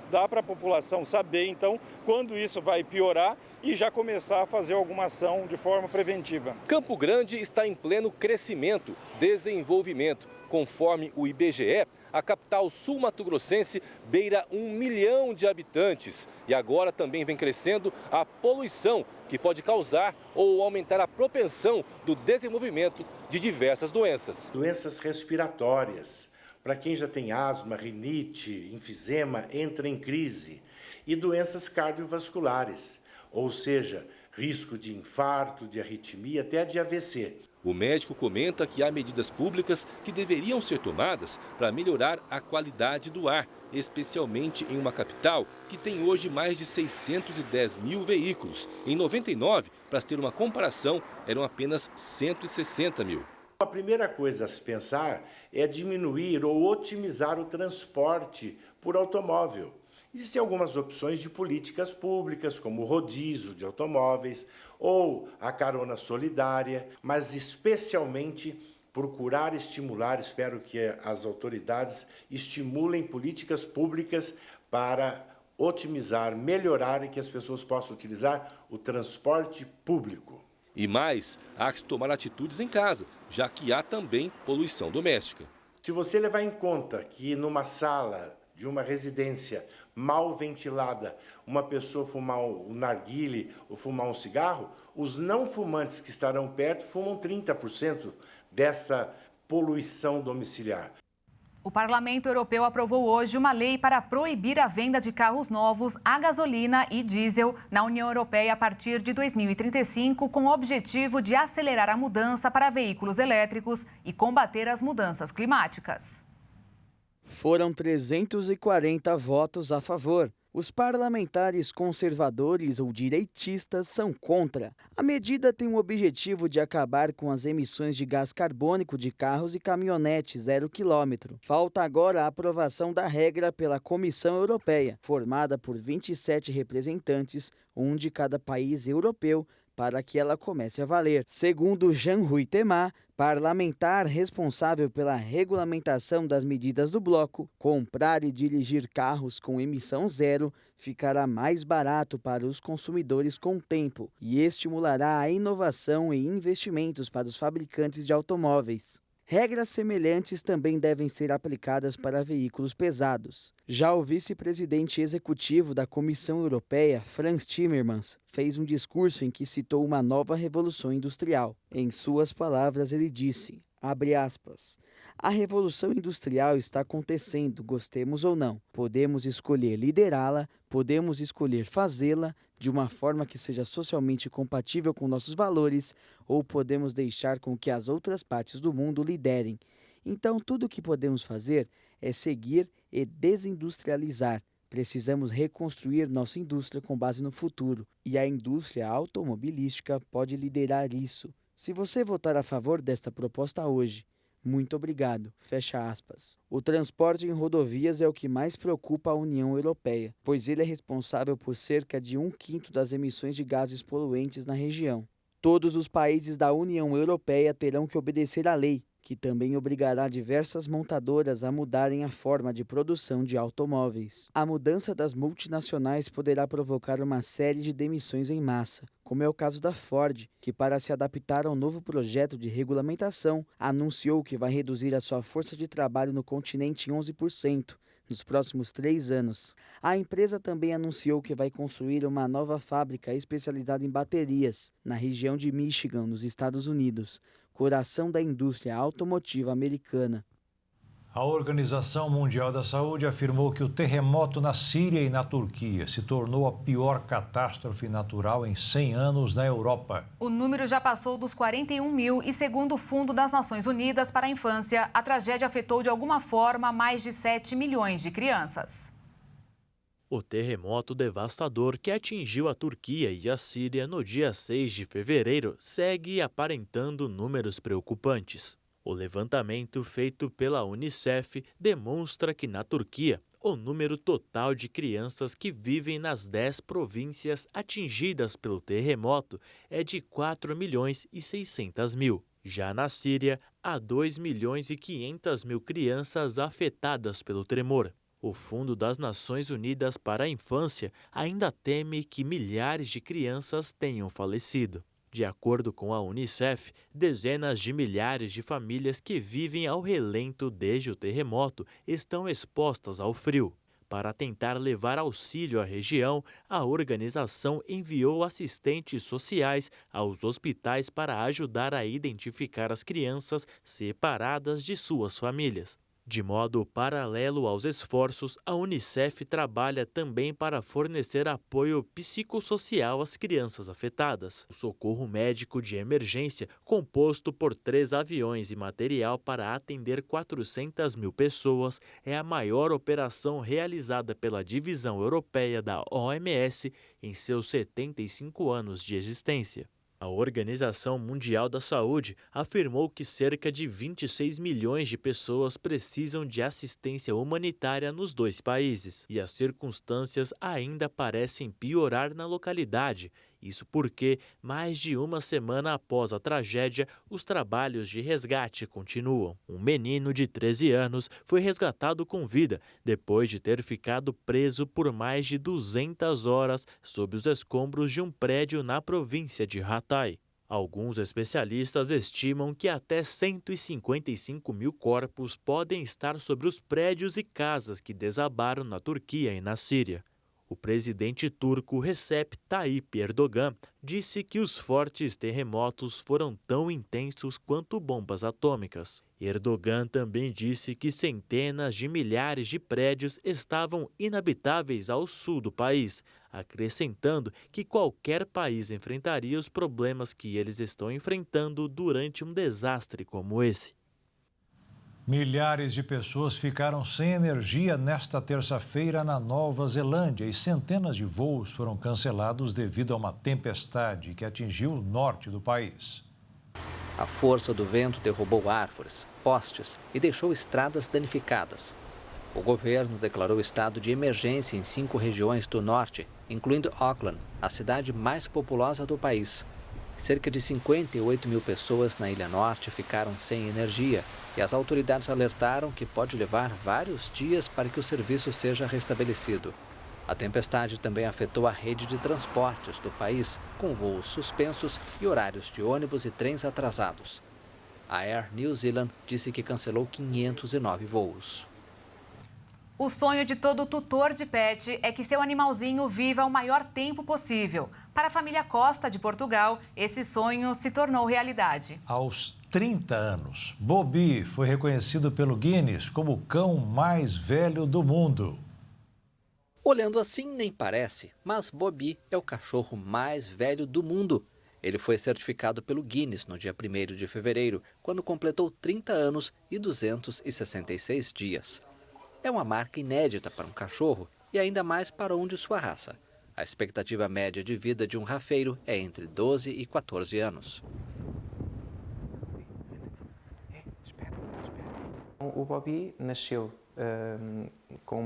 dá para a população saber, então, quando isso vai piorar e já começar a fazer alguma ação de forma preventiva. Campo Grande está em pleno crescimento, desenvolvimento. Conforme o IBGE, a capital sul-mato-grossense beira 1 milhão de habitantes. E agora também vem crescendo a poluição, que pode causar ou aumentar a propensão do desenvolvimento de diversas doenças. Doenças respiratórias. Para quem já tem asma, rinite, enfisema, entra em crise. E doenças cardiovasculares, ou seja, risco de infarto, de arritmia, até de AVC. O médico comenta que há medidas públicas que deveriam ser tomadas para melhorar a qualidade do ar, especialmente em uma capital que tem hoje mais de 610 mil veículos. Em 99, para ter uma comparação, eram apenas 160 mil. A primeira coisa a se pensar é diminuir ou otimizar o transporte por automóvel. Existem algumas opções de políticas públicas, como o rodízio de automóveis ou a carona solidária, mas especialmente procurar estimular, espero que as autoridades estimulem políticas públicas para otimizar, melhorar e que as pessoas possam utilizar o transporte público. E mais, há que tomar atitudes em casa, já que há também poluição doméstica. Se você levar em conta que numa sala de uma residência mal ventilada, uma pessoa fumar um narguile ou fumar um cigarro, os não fumantes que estarão perto fumam 30% dessa poluição domiciliar. O Parlamento Europeu aprovou hoje uma lei para proibir a venda de carros novos a gasolina e diesel na União Europeia a partir de 2035, com o objetivo de acelerar a mudança para veículos elétricos e combater as mudanças climáticas. Foram 340 votos a favor. Os parlamentares conservadores ou direitistas são contra. A medida tem o objetivo de acabar com as emissões de gás carbônico de carros e caminhonetes 0 km. Falta agora a aprovação da regra pela Comissão Europeia, formada por 27 representantes, um de cada país europeu, para que ela comece a valer. Segundo Jean-Rui Temá, parlamentar responsável pela regulamentação das medidas do bloco, comprar e dirigir carros com emissão zero ficará mais barato para os consumidores com o tempo e estimulará a inovação e investimentos para os fabricantes de automóveis. Regras semelhantes também devem ser aplicadas para veículos pesados. Já o vice-presidente executivo da Comissão Europeia, Frans Timmermans, fez um discurso em que citou uma nova revolução industrial. Em suas palavras, ele disse, abre aspas, a revolução industrial está acontecendo, gostemos ou não. Podemos escolher liderá-la, podemos escolher fazê-la de uma forma que seja socialmente compatível com nossos valores, ou podemos deixar com que as outras partes do mundo liderem. Então, tudo o que podemos fazer é seguir e desindustrializar. Precisamos reconstruir nossa indústria com base no futuro, e a indústria automobilística pode liderar isso. Se você votar a favor desta proposta hoje, muito obrigado, fecha aspas. O transporte em rodovias é o que mais preocupa a União Europeia, pois ele é responsável por cerca de 1/5 das emissões de gases poluentes na região. Todos os países da União Europeia terão que obedecer à lei, que também obrigará diversas montadoras a mudarem a forma de produção de automóveis. A mudança das multinacionais poderá provocar uma série de demissões em massa, como é o caso da Ford, que para se adaptar ao novo projeto de regulamentação, anunciou que vai reduzir a sua força de trabalho no continente em 11% nos próximos 3 anos. A empresa também anunciou que vai construir uma nova fábrica especializada em baterias, na região de Michigan, nos Estados Unidos, coração da indústria automotiva americana. A Organização Mundial da Saúde afirmou que o terremoto na Síria e na Turquia se tornou a pior catástrofe natural em 100 anos na Europa. O número já passou dos 41 mil e, segundo o Fundo das Nações Unidas para a Infância, a tragédia afetou de alguma forma mais de 7 milhões de crianças. O terremoto devastador que atingiu a Turquia e a Síria no dia 6 de fevereiro segue aparentando números preocupantes. O levantamento feito pela Unicef demonstra que na Turquia, o número total de crianças que vivem nas 10 províncias atingidas pelo terremoto é de 4.600.000. Já na Síria, há 2.500.000 crianças afetadas pelo tremor. O Fundo das Nações Unidas para a Infância ainda teme que milhares de crianças tenham falecido. De acordo com a Unicef, dezenas de milhares de famílias que vivem ao relento desde o terremoto estão expostas ao frio. Para tentar levar auxílio à região, a organização enviou assistentes sociais aos hospitais para ajudar a identificar as crianças separadas de suas famílias. De modo paralelo aos esforços, a Unicef trabalha também para fornecer apoio psicossocial às crianças afetadas. O socorro médico de emergência, composto por 3 aviões e material para atender 400.000 pessoas, é a maior operação realizada pela divisão europeia da OMS em seus 75 anos de existência. A Organização Mundial da Saúde afirmou que cerca de 26 milhões de pessoas precisam de assistência humanitária nos 2 países, e as circunstâncias ainda parecem piorar na localidade. Isso porque, mais de uma semana após a tragédia, os trabalhos de resgate continuam. Um menino de 13 anos foi resgatado com vida depois de ter ficado preso por mais de 200 horas sob os escombros de um prédio na província de Hatay. Alguns especialistas estimam que até 155.000 corpos podem estar sobre os prédios e casas que desabaram na Turquia e na Síria. O presidente turco Recep Tayyip Erdogan disse que os fortes terremotos foram tão intensos quanto bombas atômicas. Erdogan também disse que centenas de milhares de prédios estavam inabitáveis ao sul do país, acrescentando que qualquer país enfrentaria os problemas que eles estão enfrentando durante um desastre como esse. Milhares de pessoas ficaram sem energia nesta terça-feira na Nova Zelândia e centenas de voos foram cancelados devido a uma tempestade que atingiu o norte do país. A força do vento derrubou árvores, postes e deixou estradas danificadas. O governo declarou estado de emergência em 5 regiões do norte, incluindo Auckland, a cidade mais populosa do país. Cerca de 58 mil pessoas na Ilha Norte ficaram sem energia e as autoridades alertaram que pode levar vários dias para que o serviço seja restabelecido. A tempestade também afetou a rede de transportes do país, com voos suspensos e horários de ônibus e trens atrasados. A Air New Zealand disse que cancelou 509 voos. O sonho de todo tutor de pet é que seu animalzinho viva o maior tempo possível. Para a família Costa de Portugal, esse sonho se tornou realidade. Aos 30 anos, Bobby foi reconhecido pelo Guinness como o cão mais velho do mundo. Olhando assim nem parece, mas Bobby é o cachorro mais velho do mundo. Ele foi certificado pelo Guinness no dia 1º de fevereiro, quando completou 30 anos e 266 dias. É uma marca inédita para um cachorro e ainda mais para um de sua raça. A expectativa média de vida de um rafeiro é entre 12 e 14 anos. O Bobby nasceu com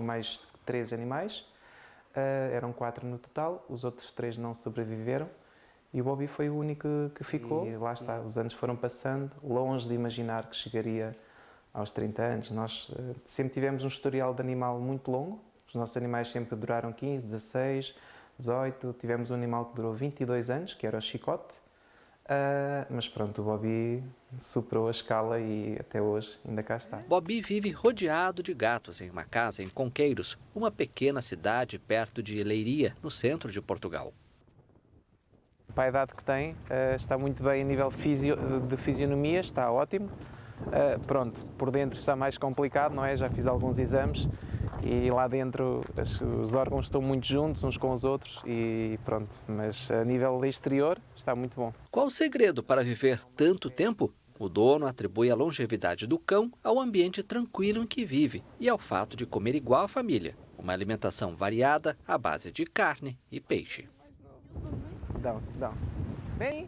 mais 3 animais, eram 4 no total, os outros 3 não sobreviveram e o Bobby foi o único que ficou. E lá está, os anos foram passando, longe de imaginar que chegaria aos 30 anos. Nós sempre tivemos um historial de animal muito longo, os nossos animais sempre duraram 15, 16, 18, tivemos um animal que durou 22 anos, que era o Chicote, mas pronto, o Bobby superou a escala e até hoje ainda cá está. Bobby vive rodeado de gatos em uma casa em Conqueiros, uma pequena cidade perto de Leiria, no centro de Portugal. Para a idade que tem, está muito bem a nível de fisionomia, está ótimo. Pronto, por dentro está mais complicado, não é? Já fiz alguns exames e lá dentro os órgãos estão muito juntos uns com os outros e pronto, mas a nível exterior está muito bom. Qual o segredo para viver tanto tempo? O dono atribui a longevidade do cão ao ambiente tranquilo em que vive e ao fato de comer igual à família, uma alimentação variada à base de carne e peixe. Dá. Vem!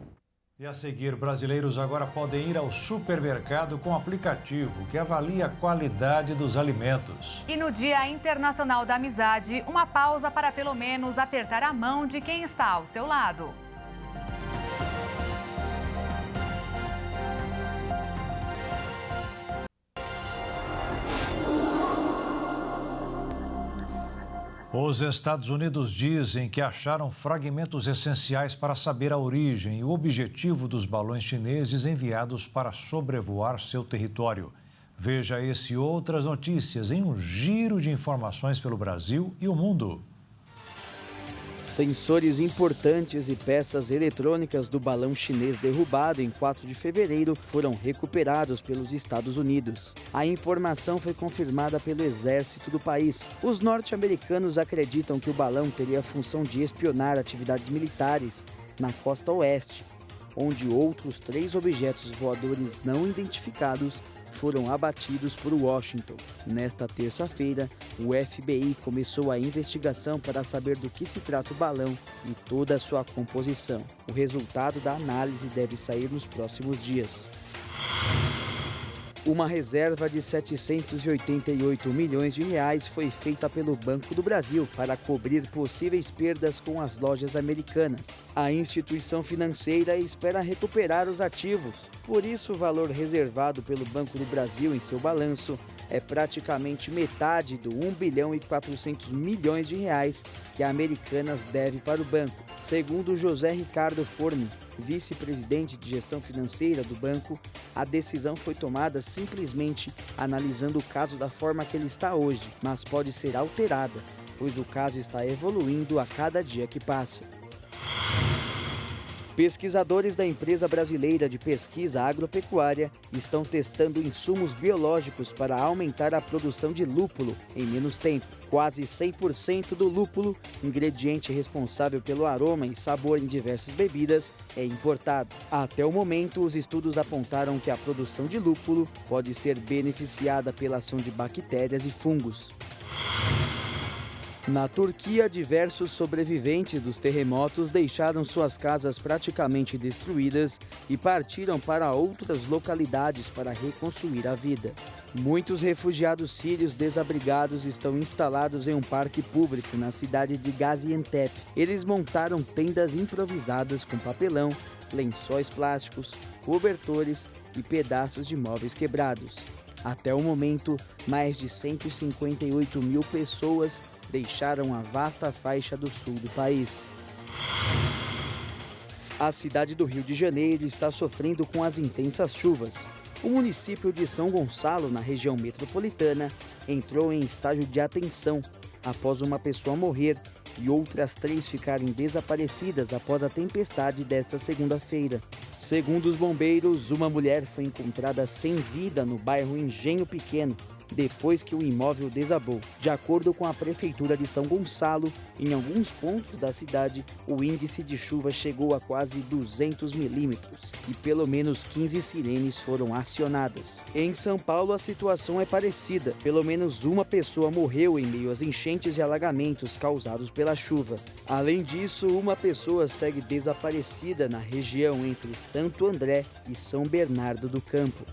E a seguir, brasileiros agora podem ir ao supermercado com aplicativo que avalia a qualidade dos alimentos. E no Dia Internacional da Amizade, uma pausa para pelo menos apertar a mão de quem está ao seu lado. Os Estados Unidos dizem que acharam fragmentos essenciais para saber a origem e o objetivo dos balões chineses enviados para sobrevoar seu território. Veja esse e outras notícias em um giro de informações pelo Brasil e o mundo. Sensores importantes e peças eletrônicas do balão chinês derrubado em 4 de fevereiro foram recuperados pelos Estados Unidos. A informação foi confirmada pelo exército do país. Os norte-americanos acreditam que o balão teria a função de espionar atividades militares na costa oeste, onde outros 3 objetos voadores não identificados foram abatidos por Washington. Nesta terça-feira, o FBI começou a investigação para saber do que se trata o balão e toda a sua composição. O resultado da análise deve sair nos próximos dias. Uma reserva de 788 milhões de reais foi feita pelo Banco do Brasil para cobrir possíveis perdas com as lojas americanas. A instituição financeira espera recuperar os ativos. Por isso, o valor reservado pelo Banco do Brasil em seu balanço é praticamente metade do 1 bilhão e 400 milhões de reais que a Americanas deve para o banco. Segundo José Ricardo Forni, vice-presidente de gestão financeira do banco, a decisão foi tomada simplesmente analisando o caso da forma que ele está hoje, mas pode ser alterada. pois o caso está evoluindo a cada dia que passa. Pesquisadores da empresa brasileira de pesquisa agropecuária estão testando insumos biológicos para aumentar a produção de lúpulo em menos tempo. Quase 100% do lúpulo, ingrediente responsável pelo aroma e sabor em diversas bebidas, é importado. Até o momento, os estudos apontaram que a produção de lúpulo pode ser beneficiada pela ação de bactérias e fungos. Na Turquia, diversos sobreviventes dos terremotos deixaram suas casas praticamente destruídas e partiram para outras localidades para reconstruir a vida. Muitos refugiados sírios desabrigados estão instalados em um parque público na cidade de Gaziantep. Eles montaram tendas improvisadas com papelão, lençóis plásticos, cobertores e pedaços de móveis quebrados. Até o momento, mais de 158 mil pessoas deixaram a vasta faixa do sul do país. A cidade do Rio de Janeiro está sofrendo com as intensas chuvas. O município de São Gonçalo, na região metropolitana, entrou em estágio de atenção após uma pessoa morrer e outras 3 ficarem desaparecidas após a tempestade desta segunda-feira. Segundo os bombeiros, uma mulher foi encontrada sem vida no bairro Engenho Pequeno, depois que o imóvel desabou. De acordo com a Prefeitura de São Gonçalo, em alguns pontos da cidade, o índice de chuva chegou a quase 200 milímetros e pelo menos 15 sirenes foram acionadas. Em São Paulo, a situação é parecida. Pelo menos uma pessoa morreu em meio às enchentes e alagamentos causados pela chuva. Além disso, uma pessoa segue desaparecida na região entre Santo André e São Bernardo do Campo.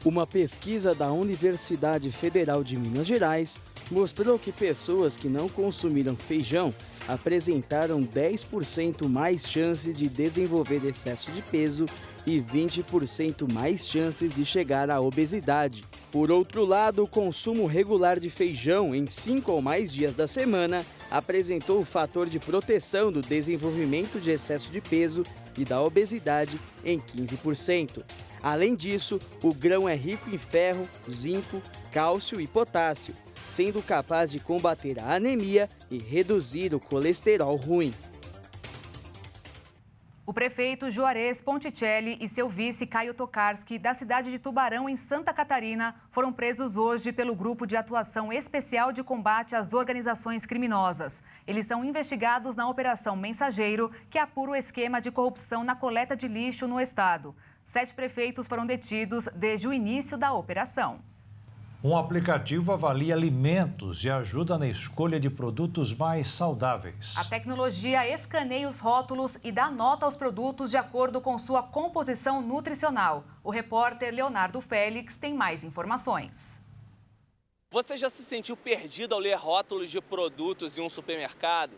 Uma pesquisa da Universidade Federal de Minas Gerais mostrou que pessoas que não consumiram feijão apresentaram 10% mais chances de desenvolver excesso de peso e 20% mais chances de chegar à obesidade. Por outro lado, o consumo regular de feijão em 5 ou mais dias da semana apresentou o fator de proteção do desenvolvimento de excesso de peso e da obesidade em 15%. Além disso, o grão é rico em ferro, zinco, cálcio e potássio, sendo capaz de combater a anemia e reduzir o colesterol ruim. O prefeito Juarez Ponticelli e seu vice Caio Tokarski, da cidade de Tubarão, em Santa Catarina, foram presos hoje pelo Grupo de Atuação Especial de Combate às Organizações Criminosas. Eles são investigados na Operação Mensageiro, que apura o esquema de corrupção na coleta de lixo no estado. 7 prefeitos foram detidos desde o início da operação. Um aplicativo avalia alimentos e ajuda na escolha de produtos mais saudáveis. A tecnologia escaneia os rótulos e dá nota aos produtos de acordo com sua composição nutricional. O repórter Leonardo Félix tem mais informações. Você já se sentiu perdido ao ler rótulos de produtos em um supermercado?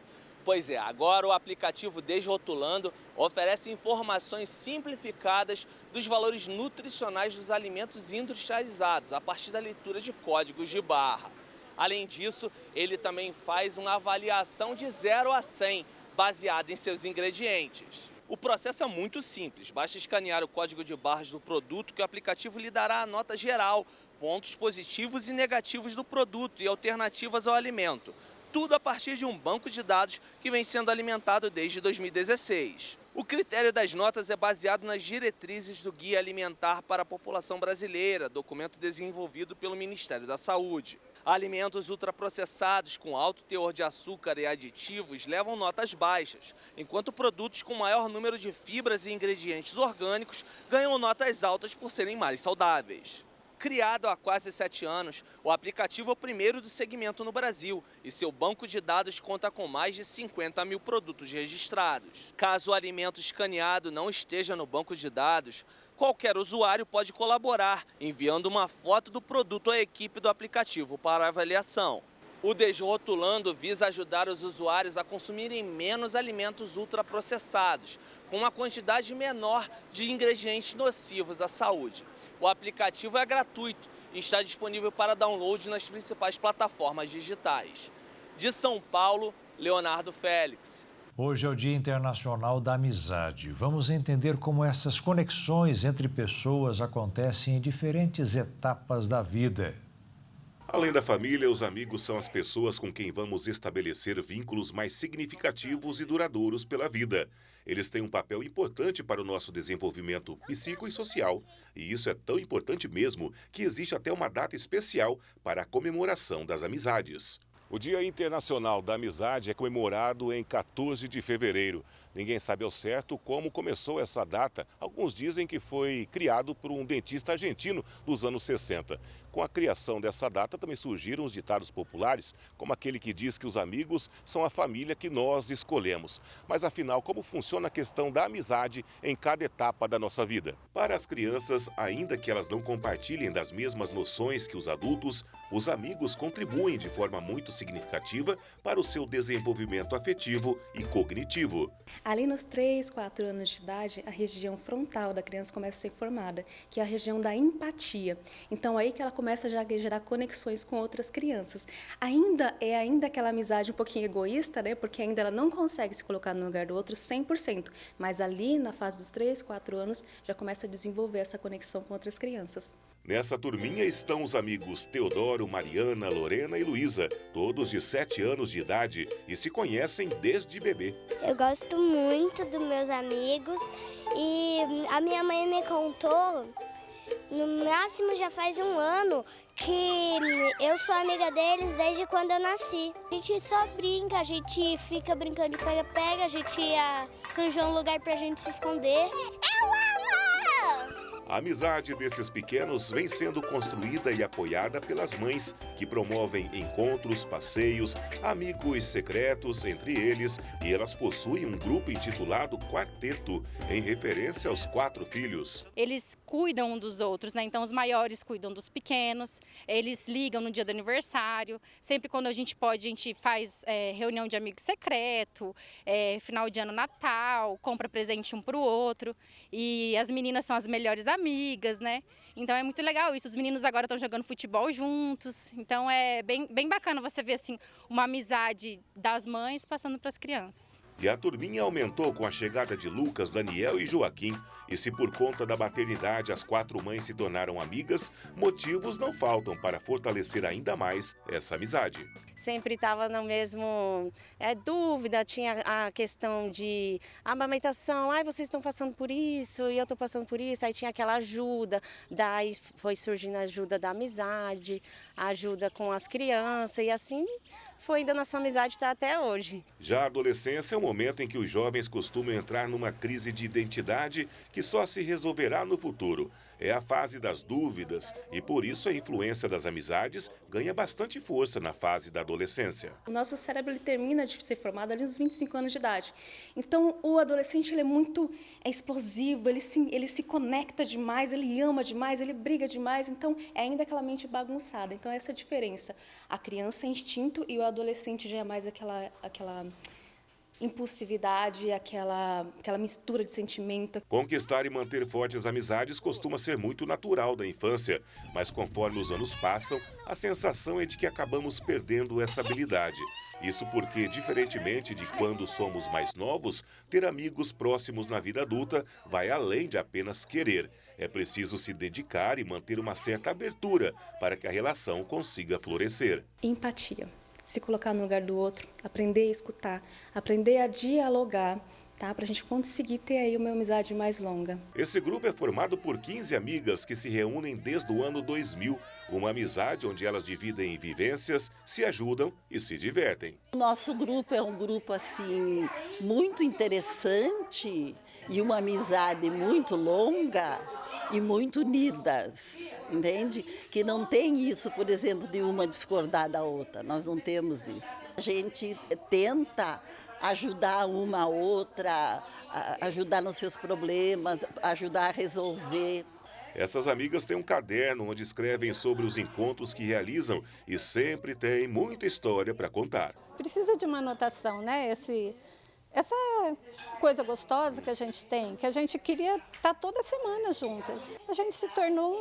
Pois é, agora o aplicativo Desrotulando oferece informações simplificadas dos valores nutricionais dos alimentos industrializados a partir da leitura de códigos de barra. Além disso, ele também faz uma avaliação de 0 a 100, baseada em seus ingredientes. O processo é muito simples, basta escanear o código de barras do produto que o aplicativo lhe dará a nota geral, pontos positivos e negativos do produto e alternativas ao alimento. Tudo a partir de um banco de dados que vem sendo alimentado desde 2016. O critério das notas é baseado nas diretrizes do Guia Alimentar para a População Brasileira, documento desenvolvido pelo Ministério da Saúde. Alimentos ultraprocessados com alto teor de açúcar e aditivos levam notas baixas, enquanto produtos com maior número de fibras e ingredientes orgânicos ganham notas altas por serem mais saudáveis. Criado há quase 7 anos, o aplicativo é o primeiro do segmento no Brasil e seu banco de dados conta com mais de 50 mil produtos registrados. Caso o alimento escaneado não esteja no banco de dados, qualquer usuário pode colaborar, enviando uma foto do produto à equipe do aplicativo para avaliação. O Desrotulando visa ajudar os usuários a consumirem menos alimentos ultraprocessados, com uma quantidade menor de ingredientes nocivos à saúde. O aplicativo é gratuito e está disponível para download nas principais plataformas digitais. De São Paulo, Leonardo Félix. Hoje é o Dia Internacional da Amizade. Vamos entender como essas conexões entre pessoas acontecem em diferentes etapas da vida. Além da família, os amigos são as pessoas com quem vamos estabelecer vínculos mais significativos e duradouros pela vida. Eles têm um papel importante para o nosso desenvolvimento psíquico e social. E isso é tão importante mesmo que existe até uma data especial para a comemoração das amizades. O Dia Internacional da Amizade é comemorado em 14 de fevereiro. Ninguém sabe ao certo como começou essa data. Alguns dizem que foi criado por um dentista argentino nos anos 60. Com a criação dessa data também surgiram os ditados populares, como aquele que diz que os amigos são a família que nós escolhemos. Mas afinal, como funciona a questão da amizade em cada etapa da nossa vida? Para as crianças, ainda que elas não compartilhem das mesmas noções que os adultos, os amigos contribuem de forma muito significativa para o seu desenvolvimento afetivo e cognitivo. Ali nos 3, 4 anos de idade, a região frontal da criança começa a ser formada, que é a região da empatia. Então, aí que ela começa já a gerar conexões com outras crianças. Ainda aquela amizade um pouquinho egoísta, né? Porque ainda ela não consegue se colocar no lugar do outro 100%. Mas ali, na fase dos 3, 4 anos, já começa a desenvolver essa conexão com outras crianças. Nessa turminha estão os amigos Teodoro, Mariana, Lorena e Luísa, todos de 7 anos de idade e se conhecem desde bebê. Eu gosto muito dos meus amigos e a minha mãe me contou, no máximo já faz 1 ano, que eu sou amiga deles desde quando eu nasci. A gente só brinca, a gente fica brincando de pega-pega, a gente arranjou um lugar pra gente se esconder. Eu amo! A amizade desses pequenos vem sendo construída e apoiada pelas mães, que promovem encontros, passeios, amigos secretos entre eles, e elas possuem um grupo intitulado Quarteto, em referência aos 4 filhos. Eles cuidam um dos outros, né? Então os maiores cuidam dos pequenos, eles ligam no dia do aniversário, sempre quando a gente pode, a gente faz reunião de amigo secreto, final de ano, Natal, compra presente um para o outro, e as meninas são as melhores amigas, né? Então é muito legal isso. Os meninos agora estão jogando futebol juntos. Então é bem bacana você ver assim uma amizade das mães passando para as crianças. E a turminha aumentou com a chegada de Lucas, Daniel e Joaquim. E se por conta da maternidade as 4 mães se tornaram amigas, motivos não faltam para fortalecer ainda mais essa amizade. Sempre estava no mesmo dúvida, tinha a questão de amamentação, vocês estão passando por isso e eu estou passando por isso, aí tinha aquela ajuda, daí foi surgindo a ajuda da amizade, a ajuda com as crianças e assim foi ainda nossa amizade está até hoje. Já a adolescência é o momento em que os jovens costumam entrar numa crise de identidade que só se resolverá no futuro. É a fase das dúvidas e por isso a influência das amizades ganha bastante força na fase da adolescência. O nosso cérebro ele termina de ser formado ali nos 25 anos de idade. Então o adolescente ele é muito explosivo, ele se conecta demais, ele ama demais, ele briga demais, então é ainda aquela mente bagunçada. Então essa é a diferença. A criança é instinto e o adolescente já é mais aquela impulsividade, aquela mistura de sentimento. Conquistar e manter fortes amizades costuma ser muito natural da infância, mas conforme os anos passam, a sensação é de que acabamos perdendo essa habilidade. Isso porque, diferentemente de quando somos mais novos, ter amigos próximos na vida adulta vai além de apenas querer. É preciso se dedicar e manter uma certa abertura para que a relação consiga florescer. Empatia. Se colocar no lugar do outro, aprender a escutar, aprender a dialogar, tá? Para a gente conseguir ter aí uma amizade mais longa. Esse grupo é formado por 15 amigas que se reúnem desde o ano 2000. Uma amizade onde elas dividem vivências, se ajudam e se divertem. O nosso grupo é um grupo assim muito interessante e uma amizade muito longa e muito unidas, entende? Que não tem isso, por exemplo, de uma discordar da outra, nós não temos isso. A gente tenta ajudar uma a outra, ajudar nos seus problemas, ajudar a resolver. Essas amigas têm um caderno onde escrevem sobre os encontros que realizam e sempre tem muita história para contar. Precisa de uma anotação, né? Essa coisa gostosa que a gente tem, que a gente queria estar toda semana juntas. A gente se tornou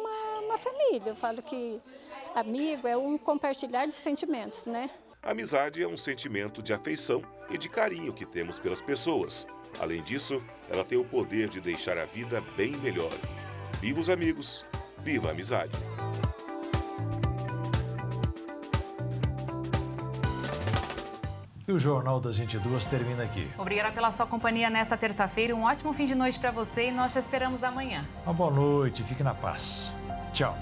uma família. Eu falo que amigo é um compartilhar de sentimentos, né? A amizade é um sentimento de afeição e de carinho que temos pelas pessoas. Além disso, ela tem o poder de deixar a vida bem melhor. Viva os amigos, viva a amizade! E o Jornal das 22 termina aqui. Obrigada pela sua companhia nesta terça-feira. Um ótimo fim de noite para você e nós te esperamos amanhã. Uma boa noite, fique na paz. Tchau.